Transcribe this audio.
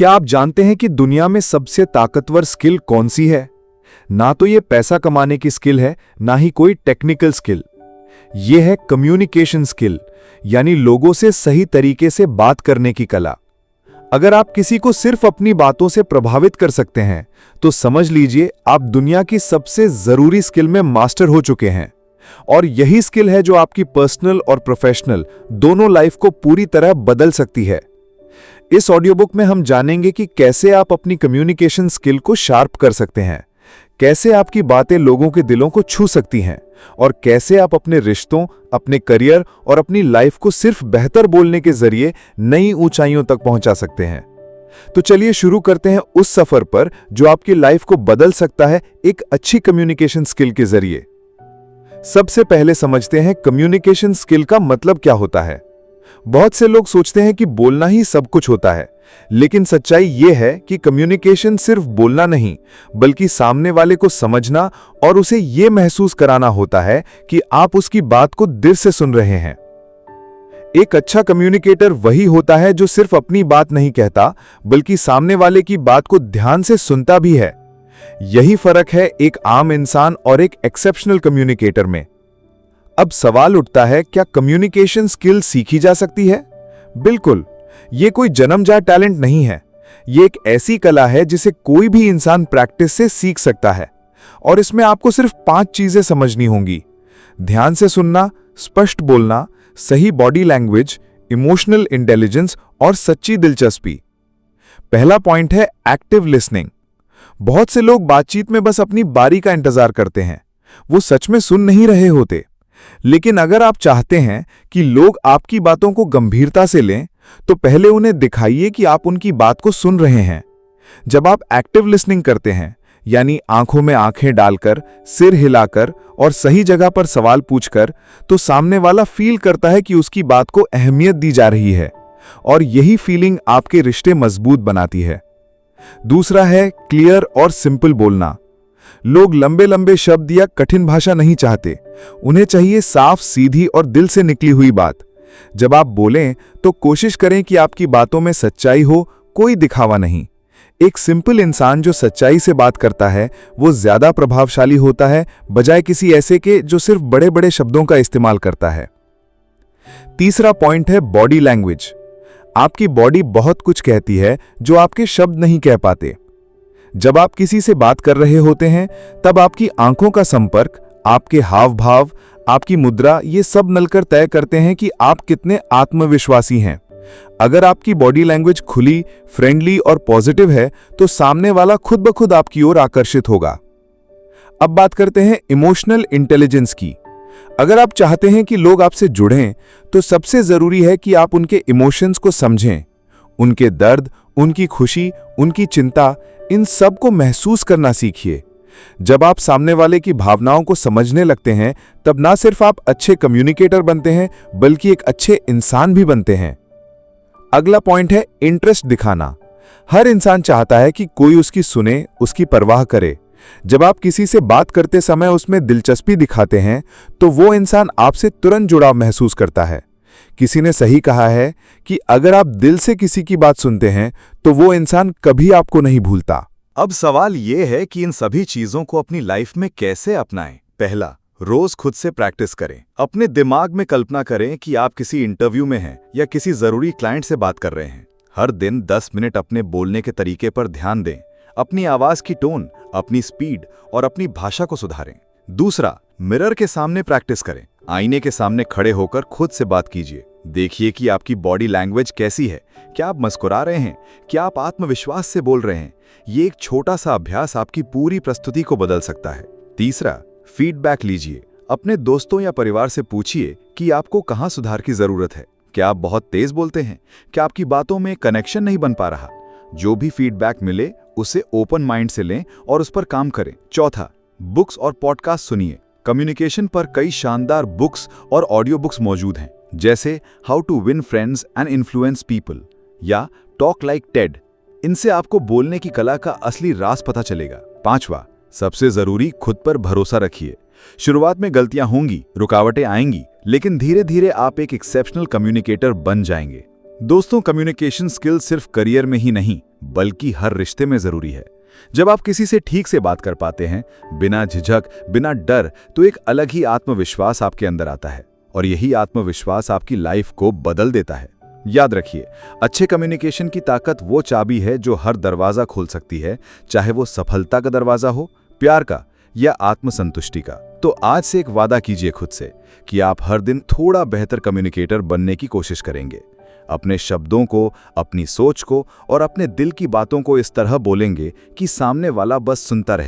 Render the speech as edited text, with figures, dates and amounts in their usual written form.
क्या आप जानते हैं कि दुनिया में सबसे ताकतवर स्किल कौन सी है? ना तो ये पैसा कमाने की स्किल है, ना ही कोई टेक्निकल स्किल। ये है कम्युनिकेशन स्किल, यानी लोगों से सही तरीके से बात करने की कला। अगर आप किसी को सिर्फ अपनी बातों से प्रभावित कर सकते हैं, तो समझ लीजिए आप दुनिया की सबसे जरूरी स्किल में मास्टर हो चुके हैं। और यही स्किल है जो आपकी पर्सनल और प्रोफेशनल दोनों लाइफ को पूरी तरह बदल सकती है। इस ऑडियो बुक में हम जानेंगे कि कैसे आप अपनी कम्युनिकेशन स्किल को शार्प कर सकते हैं, कैसे आपकी बातें लोगों के दिलों को छू सकती हैं, और कैसे आप अपने रिश्तों, अपने करियर और अपनी लाइफ को सिर्फ बेहतर बोलने के जरिए नई ऊंचाइयों तक पहुंचा सकते हैं। तो चलिए शुरू करते हैं उस सफर पर जो आपकी लाइफ को बदल सकता है एक अच्छी कम्युनिकेशन स्किल के जरिए। सबसे पहले समझते हैं कम्युनिकेशन स्किल का मतलब क्या होता है। बहुत से लोग सोचते हैं कि बोलना ही सब कुछ होता है, लेकिन सच्चाई यह है कि कम्युनिकेशन सिर्फ बोलना नहीं, बल्कि सामने वाले को समझना और उसे यह महसूस कराना होता है कि आप उसकी बात को दिल से सुन रहे हैं। एक अच्छा कम्युनिकेटर वही होता है जो सिर्फ अपनी बात नहीं कहता, बल्कि सामने वाले की बात को ध्यान से सुनता भी है। यही फर्क है एक आम इंसान और एक एक्सेप्शनल कम्युनिकेटर में। अब सवाल उठता है, क्या कम्युनिकेशन स्किल सीखी जा सकती है? बिल्कुल, यह कोई जन्मजात टैलेंट नहीं है। यह एक ऐसी कला है जिसे कोई भी इंसान प्रैक्टिस से सीख सकता है। और इसमें आपको सिर्फ 5 चीजें समझनी होंगी: ध्यान से सुनना, स्पष्ट बोलना, सही बॉडी लैंग्वेज, इमोशनल इंटेलिजेंस और सच्ची दिलचस्पी। पहला पॉइंट है एक्टिव लिसनिंग। बहुत से लोग बातचीत में बस अपनी बारी का इंतजार करते हैं, वो सच में सुन नहीं रहे होते। लेकिन अगर आप चाहते हैं कि लोग आपकी बातों को गंभीरता से लें, तो पहले उन्हें दिखाइए कि आप उनकी बात को सुन रहे हैं। जब आप एक्टिव लिसनिंग करते हैं, यानी आंखों में आंखें डालकर, सिर हिलाकर और सही जगह पर सवाल पूछकर, तो सामने वाला फील करता है कि उसकी बात को अहमियत दी जा रही है, और यही फीलिंग आपके रिश्ते मजबूत बनाती है। दूसरा है क्लियर और सिंपल बोलना। लोग लंबे लंबे शब्द या कठिन भाषा नहीं चाहते, उन्हें चाहिए साफ, सीधी और दिल से निकली हुई बात। जब आप बोलें तो कोशिश करें कि आपकी बातों में सच्चाई हो, कोई दिखावा नहीं। एक सिंपल इंसान जो सच्चाई से बात करता है, वो ज्यादा प्रभावशाली होता है, बजाय किसी ऐसे के जो सिर्फ बड़े बड़े शब्दों का इस्तेमाल करता है। तीसरा पॉइंट है बॉडी लैंग्वेज। आपकी बॉडी बहुत कुछ कहती है जो आपके शब्द नहीं कह पाते। जब आप किसी से बात कर रहे होते हैं, तब आपकी आंखों का संपर्क, आपके हाव भाव, आपकी मुद्रा, ये सब मिलकर तय करते हैं कि आप कितने आत्मविश्वासी हैं। अगर आपकी बॉडी लैंग्वेज खुली, फ्रेंडली और पॉजिटिव है, तो सामने वाला खुद ब खुद आपकी ओर आकर्षित होगा। अब बात करते हैं इमोशनल इंटेलिजेंस की। अगर आप चाहते हैं कि लोग आपसे जुड़ें, तो सबसे जरूरी है कि आप उनके इमोशंस को समझें। उनके दर्द, उनकी खुशी, उनकी चिंता, इन सब को महसूस करना सीखिए। जब आप सामने वाले की भावनाओं को समझने लगते हैं, तब ना सिर्फ आप अच्छे कम्युनिकेटर बनते हैं, बल्कि एक अच्छे इंसान भी बनते हैं। अगला पॉइंट है इंटरेस्ट दिखाना। हर इंसान चाहता है कि कोई उसकी सुने, उसकी परवाह करे। जब आप किसी से बात करते समय उसमें दिलचस्पी दिखाते हैं, तो वो इंसान आपसे तुरंत जुड़ाव महसूस करता है। किसी ने सही कहा है कि अगर आप दिल से किसी की बात सुनते हैं, तो वो इंसान कभी आपको नहीं भूलता। अब सवाल ये है कि इन सभी चीजों को अपनी लाइफ में कैसे अपनाएं। पहला, रोज खुद से प्रैक्टिस करें। अपने दिमाग में कल्पना करें कि आप किसी इंटरव्यू में हैं या किसी जरूरी क्लाइंट से बात कर रहे हैं। हर दिन 10 मिनट अपने बोलने के तरीके पर ध्यान दें। अपनी आवाज की टोन, अपनी स्पीड और अपनी भाषा को सुधारें। दूसरा, मिरर के सामने प्रैक्टिस करें। आईने के सामने खड़े होकर खुद से बात कीजिए। देखिए कि आपकी बॉडी लैंग्वेज कैसी है। क्या आप मुस्कुरा रहे हैं? क्या आप आत्मविश्वास से बोल रहे हैं? ये एक छोटा सा अभ्यास आपकी पूरी प्रस्तुति को बदल सकता है। तीसरा, फीडबैक लीजिए। अपने दोस्तों या परिवार से पूछिए कि आपको कहाँ सुधार की जरूरत है। क्या आप बहुत तेज बोलते हैं? क्या आपकी बातों में कनेक्शन नहीं बन पा रहा? जो भी फीडबैक मिले, उसे ओपन माइंड से लें और उस पर काम करें। चौथा, बुक्स और पॉडकास्ट सुनिए। कम्युनिकेशन पर कई शानदार बुक्स और ऑडियो बुक्स मौजूद हैं, जैसे how to win friends and influence people या टॉक लाइक टेड। इनसे आपको बोलने की कला का असली राज पता चलेगा। पांचवा, सबसे जरूरी, खुद पर भरोसा रखिए। शुरुआत में गलतियां होंगी, रुकावटें आएंगी, लेकिन धीरे धीरे आप एक एक्सेप्शनल कम्युनिकेटर बन जाएंगे। दोस्तों, कम्युनिकेशन स्किल सिर्फ करियर में ही नहीं बल्कि हर रिश्ते में जरूरी है। जब आप किसी से ठीक से बात कर पाते हैं, बिना झिझक, बिना डर, तो एक अलग ही आत्मविश्वास आपके अंदर आता है और यही आत्मविश्वास आपकी लाइफ को बदल देता है। याद रखिए, अच्छे कम्युनिकेशन की ताकत वो चाबी है जो हर दरवाजा खोल सकती है, चाहे वो सफलता का दरवाजा हो, प्यार का या आत्मसंतुष्टि का। तो आज से एक वादा कीजिए खुद से कि आप हर दिन थोड़ा बेहतर कम्युनिकेटर बनने की कोशिश करेंगे। अपने शब्दों को, अपनी सोच को और अपने दिल की बातों को इस तरह बोलेंगे कि सामने वाला बस सुनता रहे।